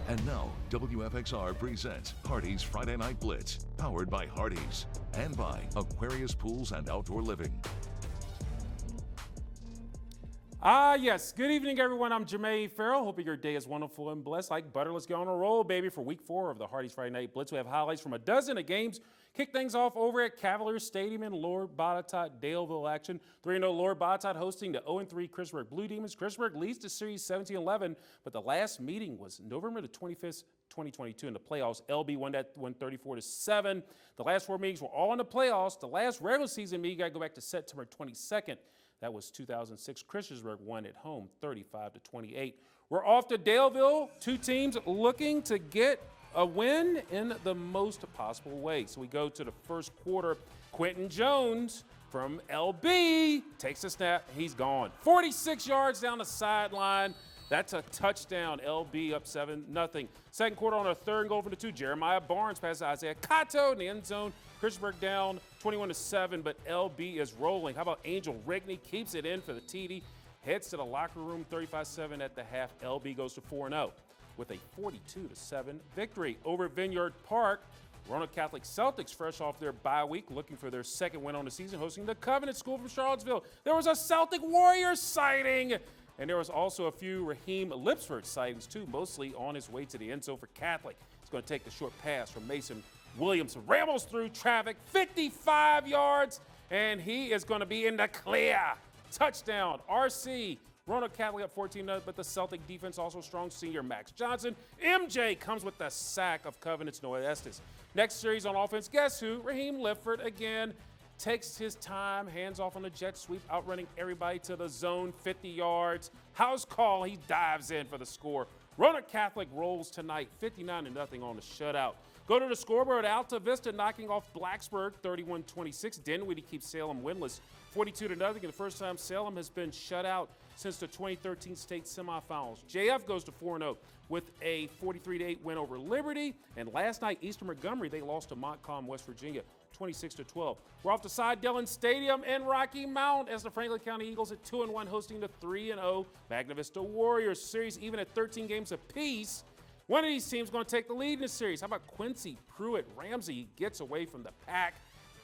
And now, WFXR presents Hardee's Friday Night Blitz, powered by Hardee's and by Aquarius Pools and Outdoor Living. Yes. Good evening, everyone. I'm Jermaine Ferrell. Hoping your day is wonderful and blessed like butter. Let's get on a roll, baby, for week 4 of the Hardee's Friday Night Blitz. We have highlights from a dozen of games. Kick things off over at Cavalier Stadium in Lord Botetourt, Daleville action. 3-0 Lord Botetourt hosting the 0-3 Christiansburg Blue Demons. Christiansburg leads the series 17-11, but the last meeting was November the 25th, 2022 in the playoffs. LB won that one 34-7. The last 4 meetings were all in the playoffs. The last regular season meeting got to go back to September 22nd. That was 2006. Christiansburg won at home 35-28. We're off to Daleville. 2 teams looking to get a win in the most possible way. So we go to the first quarter. Quentin Jones from LB takes a snap. He's gone. 46 yards down the sideline. That's a touchdown. LB up 7-0. Second quarter on a 3rd and goal from the 2. Jeremiah Barnes passes Isaiah Cato in the end zone. Christiansburg down 21-7, but LB is rolling. How about Angel Rigney keeps it in for the TD. Heads to the locker room 35-7 at the half. LB goes to 4-0 with a 42-7 victory. Over at Vineyard Park, Roanoke Catholic Celtics, fresh off their bye week, looking for their second win on the season, hosting the Covenant School from Charlottesville. There was a Celtic Warriors sighting. And there was also a few Raheem Lipsford sightings, too, mostly on his way to the end zone for Catholic. He's going to take the short pass from Mason Williams. Rambles through traffic, 55 yards, and he is going to be in the clear. Touchdown, RC. Roanoke Catholic up 14-0, but the Celtic defense also strong. Senior Max Johnson. MJ comes with the sack of Covenant's Noah Estes. Next series on offense, guess who? Raheem Lipford again. Takes his time, hands off on the jet sweep, outrunning everybody to the zone, 50 yards. House call, he dives in for the score. Roanoke Catholic rolls tonight, 59-0 on the shutout. Go to the scoreboard, Alta Vista knocking off Blacksburg, 31-26. Dinwiddie keeps Salem winless, 42-0. And the first time Salem has been shut out since the 2013 state semifinals. JF goes to 4-0 with a 43-8 win over Liberty. And last night, Eastern Montgomery, they lost to Montcalm, West Virginia, 26-12. We're off to Cy Dillon Stadium in Rocky Mount as the Franklin County Eagles at 2-1 hosting the 3-0 Magna Vista Warriors. Series even at 13 games apiece. One of these teams going to take the lead in the series. How about Quincy Pruitt Ramsey gets away from the pack?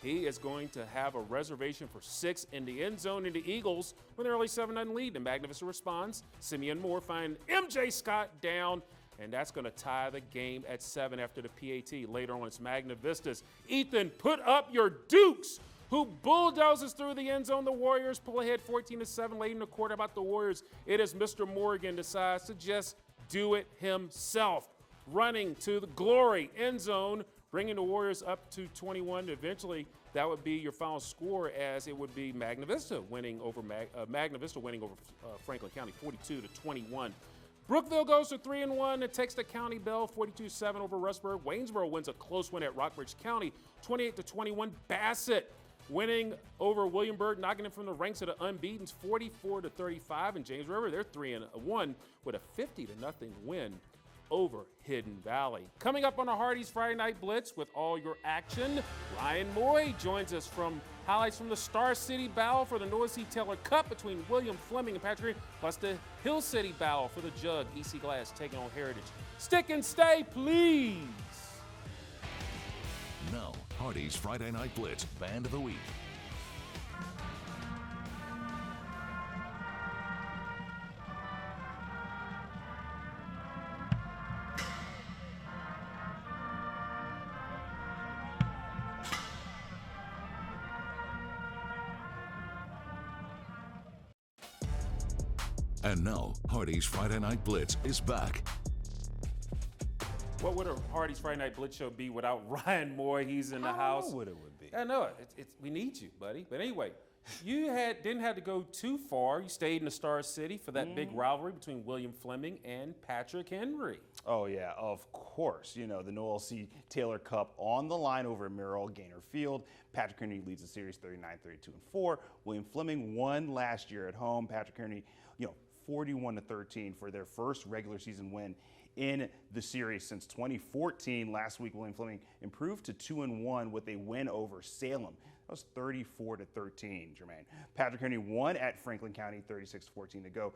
He is going to have a reservation for 6 in the end zone, and the Eagles with an early 7-0 lead. And Magna Vista responds. Simeon Moore finds MJ Scott down, and that's going to tie the game at 7 after the PAT. Later on, it's Magna Vista's Ethan, put up your Dukes, who bulldozes through the end zone. The Warriors pull ahead 14-7 late in the quarter. About the Warriors, it is Mr. Morgan decides to just do it himself. Running to the glory end zone, bringing the Warriors up to 21. Eventually, that would be your final score, as it would be Magna Vista winning over Franklin County, 42-21. Brookville goes to 3-1 and takes the County Bell, 42-7 over Rustburg. Waynesboro wins a close win at Rockbridge County, 28-21. Bassett winning over Williamburg, knocking it from the ranks of the unbeatens, 44-35. And James River, they're 3-1 with a 50-0 win over Hidden Valley. Coming up on the Hardee's Friday Night Blitz with all your action, Ryan Moye joins us from highlights from the Star City Battle for the Noah C. Taylor Cup between William Fleming and Patrick Green, plus the Hill City Battle for the Jug, EC Glass taking on Heritage. Stick and stay, please. Now, Hardee's Friday Night Blitz Band of the Week. And now, Hardee's Friday Night Blitz is back. What would a Hardee's Friday Night Blitz show be without Ryan Moye? He's in the house. I don't know what it would be. I know it. We need you, buddy. But anyway, you didn't have to go too far. You stayed in the Star City for that big rivalry between William Fleming and Patrick Henry. Oh, yeah, of course. You know, the Noah C. Taylor Cup on the line over at Merrill Gaynor Field. Patrick Henry leads the series 39-32-4. William Fleming won last year at home. Patrick Henry, 41-13 for their first regular season win in the series since 2014. Last week, William Fleming improved to 2-1 with a win over Salem. That was 34-13, Jermaine. Patrick Henry won at Franklin County, 36-14 to go.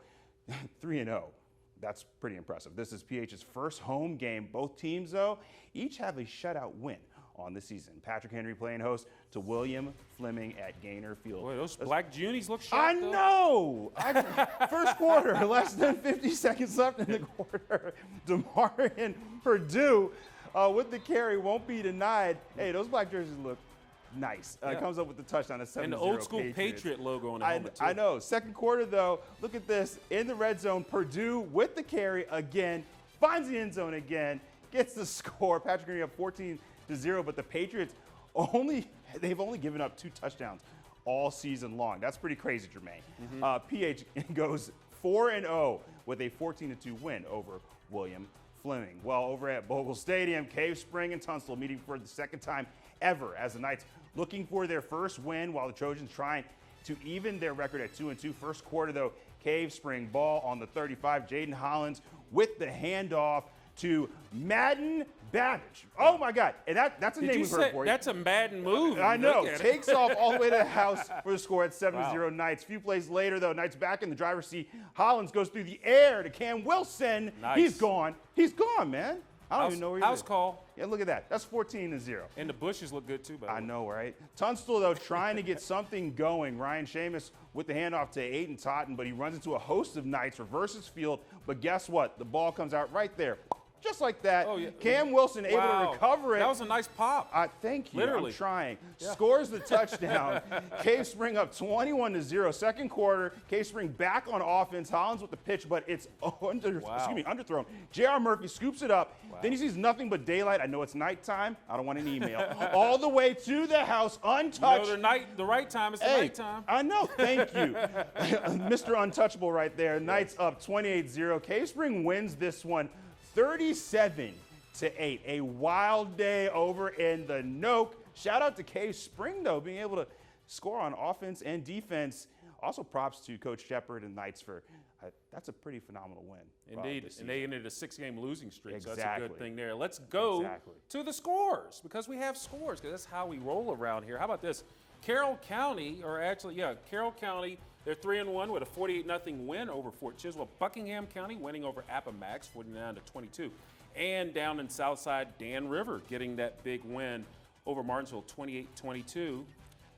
3-0. That's pretty impressive. This is PH's first home game. Both teams, though, each have a shutout win on the season. Patrick Henry playing host to William Fleming at Gaynor Field. Boy, those black Junies look sharp. I know. First quarter, less than 50 seconds left in the quarter. DeMarion Purdue with the carry won't be denied. Hey, those black jerseys look nice. Comes up with the touchdown at 7-0. And the old school Patriot logo on the helmet, too. I know. Second quarter, though, look at this. In the red zone, Purdue with the carry again, finds the end zone again, gets the score. Patrick Henry up 14-0, but the Patriots they've only given up 2 touchdowns all season long. That's pretty crazy, Jermaine. PH goes 4-0 with a 14-2 win over William Fleming. Well, over at Bogle Stadium, Cave Spring and Tunstall meeting for the second time ever as the Knights looking for their first win while the Trojans trying to even their record at 2-2. First quarter, though, Cave Spring ball on the 35. Jaden Hollins with the handoff to Madden Babbage. Oh, my God. And that's a name we've heard for you. That's a Madden move. I know. Takes off all the way to the house for the score at 7-0 Knights. Few plays later, though, Knights back in the driver's seat. Hollins goes through the air to Cam Wilson. Nice. He's gone. He's gone, man. I don't even know where he is. House call. Yeah, look at that. That's 14-0. And the bushes look good, too, by the way. I know, right? Tunstall, though, trying to get something going. Ryan Seamus with the handoff to Aiden Totten, but he runs into a host of Knights, reverses field. But guess what? The ball comes out right there. Just like that. Oh, yeah. Cam Wilson able to recover it. That was a nice pop. Thank you. Literally. I'm trying. Yeah. Scores the touchdown. Cave Spring up 21-0. Second quarter, Cave Spring back on offense. Hollins with the pitch, but it's underthrown. J.R. Murphy scoops it up. Wow. Then he sees nothing but daylight. I know it's nighttime. I don't want an email. All the way to the house, untouched. You know, the right time is the nighttime. I know. Thank you. Mr. Untouchable right there. Knights up 28-0. Cave Spring wins this one 37-8. A wild day over in the Noke. Shout out to Cave Spring, though, being able to score on offense and defense. Also props to Coach Shepard and Knights for that's a pretty phenomenal win. Indeed. And they ended a 6-game losing streak, so that's a good thing there. Let's go to the scores, because we have scores, because that's how we roll around here. How about this? Carroll County, Carroll County, they're 3-1 with a 48-0 win over Fort Chiswell. Buckingham County winning over Appomattox 49-22. And down in Southside, Dan River getting that big win over Martinsville 28-22.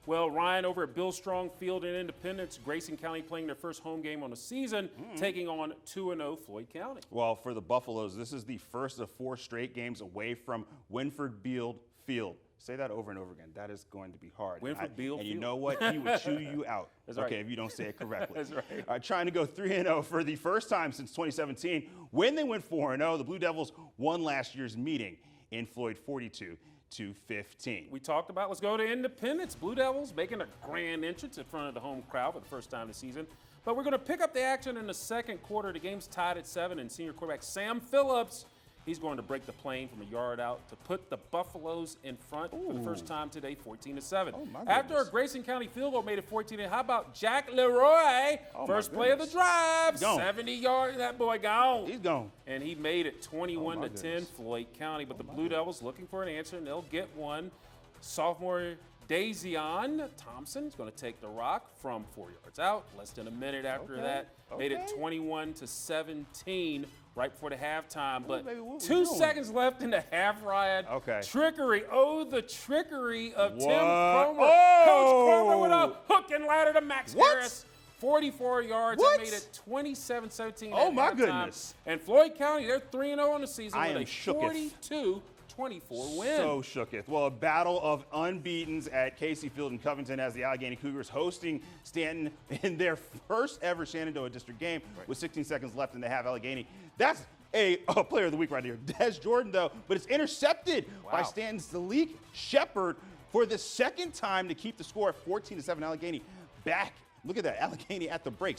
Well, Ryan over at Bill Strong Field in Independence, Grayson County playing their first home game on the season, taking on 2-0 Floyd County. Well, for the Buffaloes, this is the first of 4 straight games away from Winford Beeld Field. Say that over and over again. That is going to be hard. Winford Beeld Field. You know what? He would chew you out. That's right. If you don't say it correctly. That's right. Trying to go 3-0 for the first time since 2017. When they went 4-0, the Blue Devils won last year's meeting in Floyd 42-15. We talked about, let's go to Independence. Blue Devils making a grand entrance in front of the home crowd for the first time this season. But we're going to pick up the action in the second quarter. The game's tied at 7, and senior quarterback Sam Phillips, he's going to break the plane from a yard out to put the Buffaloes in front for the first time today, 14-7. After a Grayson County field goal made it 14-8, how about Jack Leroy? First play of the drive, 70 yards. That boy gone. He's gone. And he made it 21-10, Floyd County. But the Blue Devils looking for an answer, and they'll get one. Sophomore Dazion Thompson is going to take the rock from 4 yards out. Less than a minute after that, made it 21-17. Right before the halftime, but 2 seconds left in the half, Ryan. Trickery. Oh, the trickery of Tim Cromer. Coach Cromer with a hook and ladder to Max Harris. 44 yards. It made it 27-17 Oh, my goodness. And Floyd County, they're 3-0 on the season with a 42-24 win. So shooketh. Well, a battle of unbeatens at Casey Field in Covington as the Allegheny Cougars hosting Stanton in their first ever Shenandoah District game with 16 seconds left in the half. Allegheny. That's a player of the week right here. Des Jordan, though, but it's intercepted by Stanton's Zalik Shepard for the second time to keep the score at 14-7. Allegheny back. Look at that, Allegheny at the break,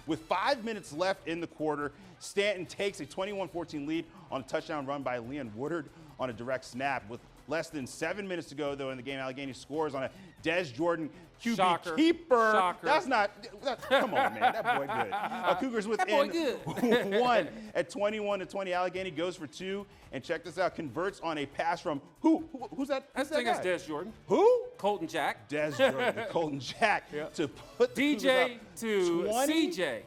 With 5 minutes left in the quarter, Stanton takes a 21-14 lead on a touchdown run by Leon Woodard on a direct snap. With less than 7 minutes to go, though, in the game, Allegheny scores on a Des Jordan QB keeper. That's not, come on, man, that boy good. Cougars within one at 21-20. Allegheny goes for 2, and check this out, converts on a pass from who's that? I think it's Des Jordan. Who? Colton Jack. Des Jordan, Colton Jack to put the DJ to CJ.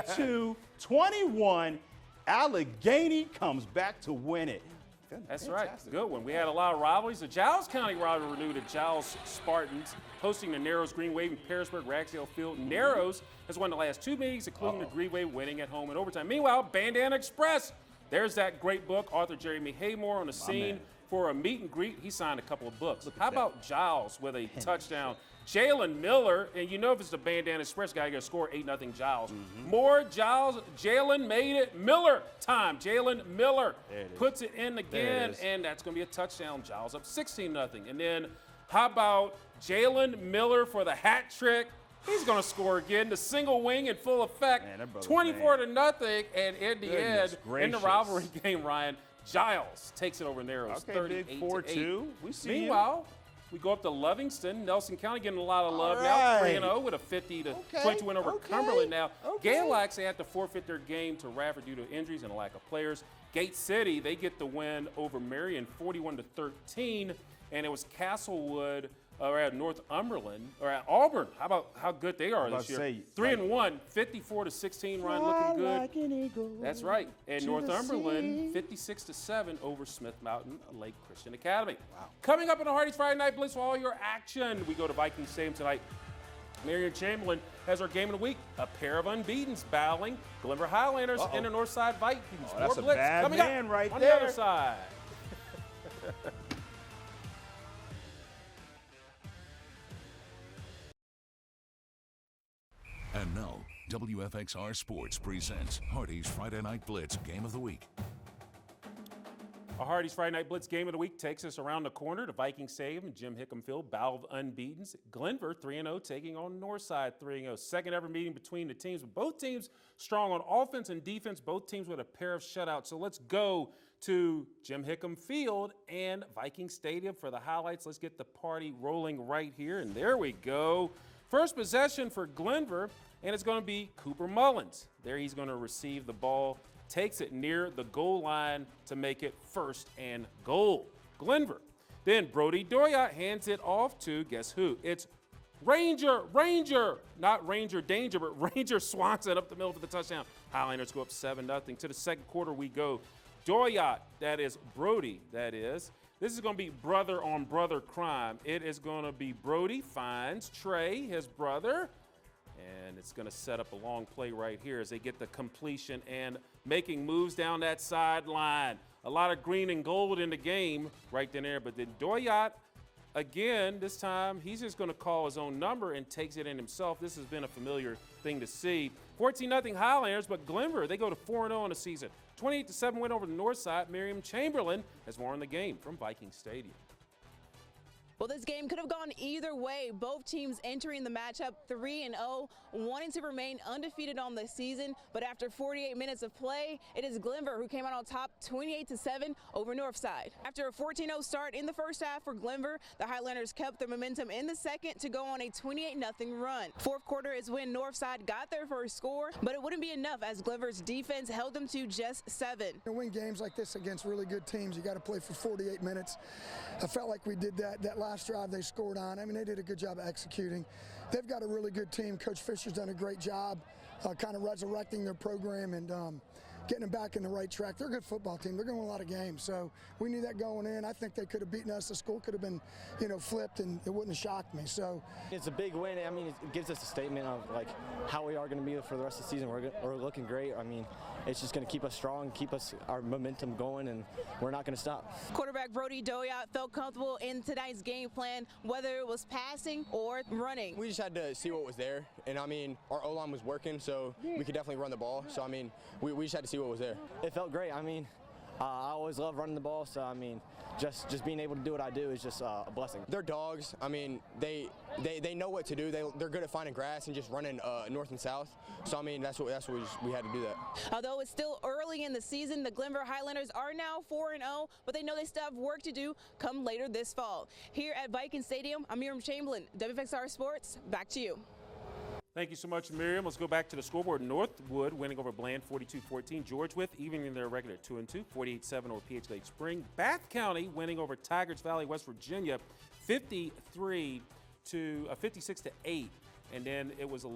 22 21. Allegheny comes back to win it. That's Fantastic. right. Good one. We had a lot of rivalries. The Giles County rivalry renewed at Giles Spartans, hosting the Narrows Green Wave in Pearisburg, Ragsdale Field. Narrows has won the last 2 meetings, including the Green Wave winning at home in overtime. Meanwhile, Bandana Express, there's that great book. Author Jermaine Haymore on the scene for a meet and greet. He signed a couple of books. How about Giles with a touchdown? Jalen Miller, and you know if it's the Bandana Express guy, you're going to score 8-0 Giles. More Giles. Jalen made it. Miller time. Jalen Miller puts it in again, and that's going to be a touchdown. Giles up 16-0. And then how about Jalen Miller for the hat trick? He's going to score again. The single wing in full effect. 24-0, and in the end, in the rivalry game, Ryan, Giles takes it over Narrows, 38-8. We see Meanwhile, we go up to Livingston. Nelson County getting a lot of love now, 3-0 with a 50-22 win over Cumberland. Now, Galax, they had to forfeit their game to Radford due to injuries and a lack of players. Gate City, they get the win over Marion, 41-13, and it was Castlewood or at Northumberland or at Auburn. How about how good they are this year? 3-1, 54-16. Ryan looking good. That's right. And Northumberland 56-7 over Smith Mountain Lake Christian Academy. Wow. Coming up in the Hardee's Friday Night Blitz for all your action, we go to Viking Stadium tonight. Miriam Chamberlain has our game of the week. A pair of unbeatens battling Glenver Highlanders and the Northside Vikings. That's More Blitz a bad coming man up right on there. the other side. And now, WFXR Sports presents Hardee's Friday Night Blitz Game of the Week. Our Hardee's Friday Night Blitz Game of the Week takes us around the corner to Viking Stadium and Jim Hickam Field, battle of unbeatens. Glenver 3-0 taking on Northside 3-0. Second ever meeting between the teams. Both teams strong on offense and defense. Both teams with a pair of shutouts. So let's go to Jim Hickam Field and Viking Stadium for the highlights. Let's get the party rolling right here. And there we go. First possession for Glenver, and it's going to be Cooper Mullins. There he's going to receive the ball, takes it near the goal line to make it 1st and goal. Glenver. Then Brody Doyat hands it off to, guess who? It's Ranger, not Ranger Danger, but Ranger Swanson up the middle for the touchdown. Highlanders go up 7-0. To the second quarter we go. Doyat, that is Brody, that is. This is going to be brother on brother crime. It is going to be Brody finds Trey, his brother, and it's going to set up a long play right here as they get the completion and making moves down that sideline. A lot of green and gold in the game right there, but then Doyat, again, this time he's just going to call his own number and takes it in himself. This has been a familiar thing to see. 14-0 Highlanders, but Glenver, they go to 4-0 in the season. 28-7 win over the north side. Miriam Chamberlain has won the game from Viking Stadium. Well, this game could have gone either way. Both teams entering the matchup 3-0, wanting to remain undefeated on the season. But after 48 minutes of play, it is Glenver who came out on top 28-7 over Northside. After a 14-0 start in the first half for Glenver, the Highlanders kept their momentum in the second to go on a 28-0 run. Fourth quarter is when Northside got their first score, but it wouldn't be enough as Glenver's defense held them to just 7. To win games like this against really good teams, you got to play for 48 minutes. I felt like we did that last drive they scored on. I mean, they did a good job of executing. They've got a really good team. Coach Fisher's done a great job kind of resurrecting their program and getting them back in the right track. They're a good football team. They're going to win a lot of games. So we knew that going in. I think they could have beaten us. The score could have been, flipped, and it wouldn't have shocked me. So it's a big win. I mean, it gives us a statement of like how we are going to be for the rest of the season. We're looking great. I mean, it's just going to keep us strong, keep our momentum going, and we're not going to stop. Quarterback Brody Doyat felt comfortable in tonight's game plan, whether it was passing or running. We just had to see what was there, and I mean, our O-line was working, so we could definitely run the ball. So I mean, we just had to see what was there. It felt great. I mean, I always love running the ball, so I mean, just being able to do what I do is just a blessing. They're dogs. I mean, they know what to do. They're good at finding grass and just running north and south. So I mean, that's what we had to do that. Although it's still early in the season, the Glenver Highlanders are now 4-0, but they know they still have work to do come later this fall. Here at Viking Stadium, I'm Miriam Chamberlain, WFXR Sports. Back to you. Thank you so much, Miriam. Let's go back to the scoreboard. Northwood winning over Bland 42-14. George Wythe evening their record at 2-2, 48-7 over PH Lake Spring. Bath County winning over Tigers Valley, West Virginia, 56-8. And then it was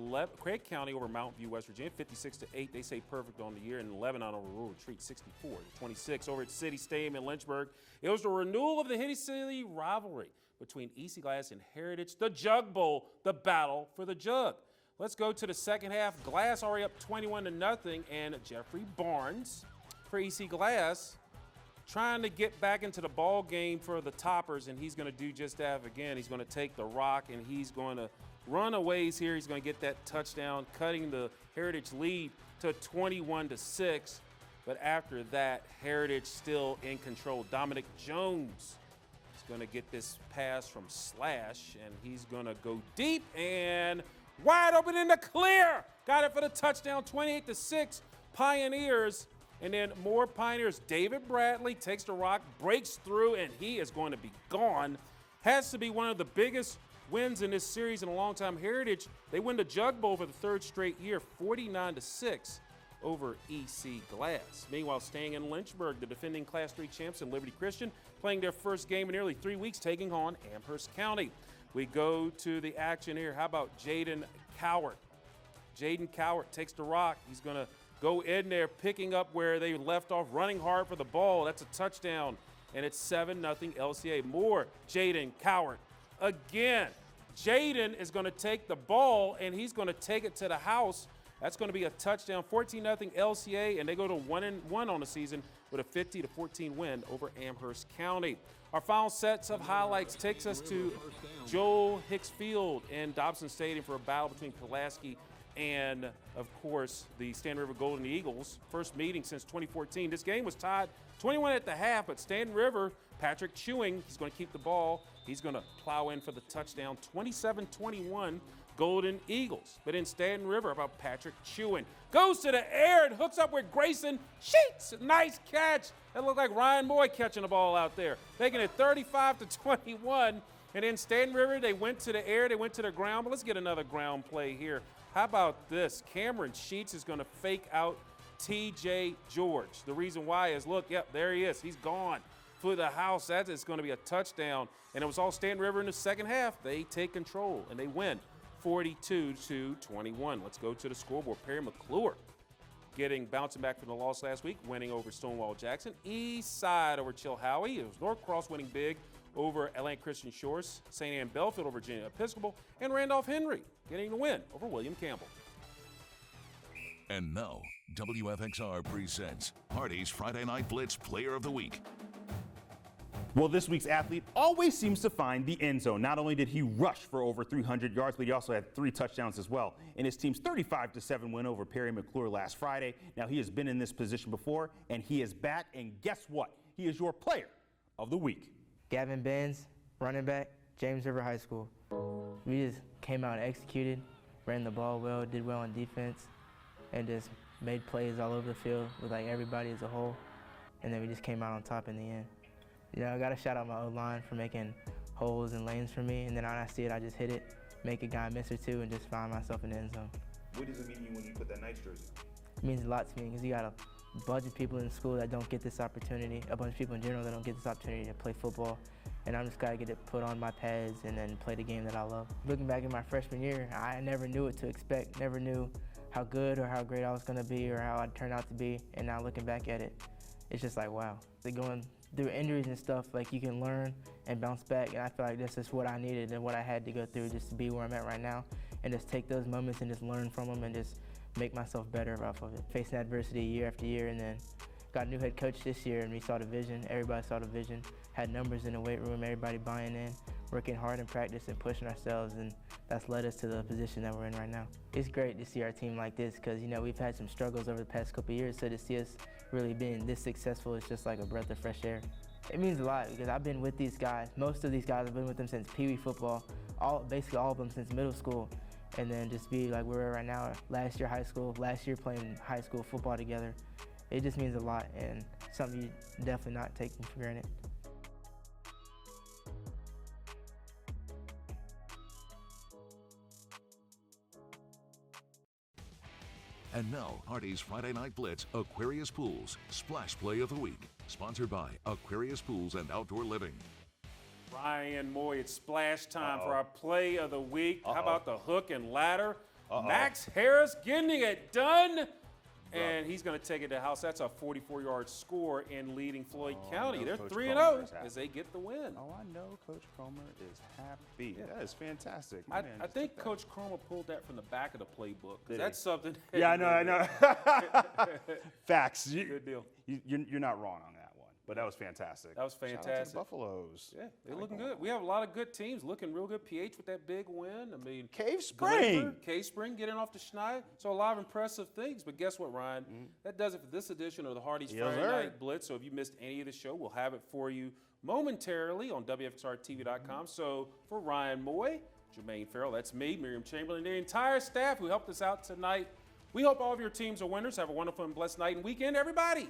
Craig County over Mountain View, West Virginia, 56-8. They say perfect on the year. And Lebanon over Rural Retreat, 64-26. Over at City Stadium in Lynchburg, it was the renewal of the Hiddy City rivalry between EC Glass and Heritage, the Jug Bowl, the battle for the jug. Let's go to the second half. Glass already up 21-0, and Jeffrey Barnes for EC Glass trying to get back into the ball game for the Toppers, and he's going to do just that again. He's going to take the rock, and he's going to run a ways here. He's going to get that touchdown, cutting the Heritage lead to 21-6. But after that, Heritage still in control. Dominic Jones is going to get this pass from Slash, and he's going to go deep and wide open in the clear. Got it for the touchdown, 28-6, Pioneers. And then more Pioneers. David Bradley takes the rock, breaks through, and he is going to be gone. Has to be one of the biggest wins in this series in a long time. Heritage, they win the Jug Bowl for the third straight year, 49-6 over EC Glass. Meanwhile, staying in Lynchburg, the defending Class 3 champs in Liberty Christian, playing their first game in nearly 3 weeks, taking on Amherst County. We go to the action here. How about Jaden Cowart? Jaden Cowart takes the rock. He's going to go in there, picking up where they left off, running hard for the ball. That's a touchdown, and it's 7-0 LCA. More Jaden Cowart. Again, Jaden is going to take the ball, and he's going to take it to the house. That's going to be a touchdown, 14-0 LCA, and they go to 1-1 on the season with a 50-14 win over Amherst County. Our final sets of highlights takes us to Joel Hicks Field in Dobson Stadium for a battle between Pulaski and, of course, the Stanton River Golden Eagles. First meeting since 2014. This game was tied 21 at the half, but Stanton River, Patrick Chewing, he's going to keep the ball. He's going to plow in for the touchdown, 27-21 Golden Eagles. But in Stanton River, about Patrick Chewing. Goes to the air and hooks up with Grayson Sheets. Nice catch. That looked like Ryan Moye catching the ball out there. Making it 35-21. And in Stanton River, they went to the air, they went to the ground. But let's get another ground play here. How about this? Cameron Sheets is going to fake out TJ George. The reason why is, look, yep, there he is. He's gone for the house. That is going to be a touchdown. And it was all Stanton River in the second half. They take control, and they win 42-21. Let's go to the scoreboard. Perry McClure bouncing back from the loss last week, winning over Stonewall Jackson. East Side over Chilhowie. It was North Cross winning big over Atlantic Christian Shores. St. Anne Belfield over Virginia Episcopal. And Randolph Henry getting the win over William Campbell. And now, WFXR presents Hardee's Friday Night Blitz Player of the Week. Well, this week's athlete always seems to find the end zone. Not only did he rush for over 300 yards, but he also had 3 touchdowns as well in his team's 35-7 win over Perry McClure last Friday. Now, he has been in this position before, and he is back. And guess what? He is your player of the week. Gavin Benz, running back, James River High School. We just came out and executed, ran the ball well, did well on defense, and just made plays all over the field with like everybody as a whole. And then we just came out on top in the end. You know, I got to shout out my O-line for making holes and lanes for me, and then when I see it, I just hit it, make a guy miss or two, and just find myself in the end zone. What does it mean to you when you put that nice jersey? It means a lot to me because you got a bunch of people in school that don't get this opportunity, a bunch of people in general that don't get this opportunity to play football, and I'm just got to get it put on my pads and then play the game that I love. Looking back at my freshman year, I never knew what to expect, never knew how good or how great I was going to be or how I'd turn out to be, and now looking back at it, it's just like, wow. Going through injuries and stuff, like you can learn and bounce back, and I feel like this is what I needed and what I had to go through just to be where I'm at right now, and just take those moments and just learn from them and just make myself better off of it. Facing adversity year after year, and then got a new head coach this year, and we saw the vision, everybody saw the vision, had numbers in the weight room, everybody buying in, working hard in practice and pushing ourselves, and that's led us to the position that we're in right now. It's great to see our team like this because, you know, we've had some struggles over the past couple of years, so to see us really being this successful is just like a breath of fresh air. It means a lot because I've been with these guys. Most of these guys, I've been with them since Pee Wee football, basically all of them since middle school, and then just be like where we're right now, last year high school, last year playing high school football together. It just means a lot and something you definitely not taking for granted. And now, Hardee's Friday Night Blitz Aquarius Pools Splash Play of the Week, sponsored by Aquarius Pools and Outdoor Living. Ryan Moye, it's splash time for our play of the week. How about the hook and ladder? Max Harris getting it done. And he's going to take it to the house. That's a 44-yard score in leading Floyd County. They're 3-0 as they get the win. Oh, I know Coach Cromer is happy. Yeah. That is fantastic. I think Coach Cromer pulled that from the back of the playbook. That's something. Yeah, I know. Facts. Good deal. You're not wrong on that one. But that was fantastic. That was fantastic. Shout out to the Buffaloes. Yeah, they're looking good. We have a lot of good teams looking real good. PH with that big win. I mean, Cave Spring. Cave Spring getting off the schneid. So a lot of impressive things. But guess what, Ryan? That does it for this edition of the Hardee's Friday Night Blitz. So if you missed any of the show, we'll have it for you momentarily on WFXRTV.com. So for Ryan Moye, Jermaine Ferrell, that's me, Miriam Chamberlain, the entire staff who helped us out tonight. We hope all of your teams are winners. Have a wonderful and blessed night and weekend, everybody.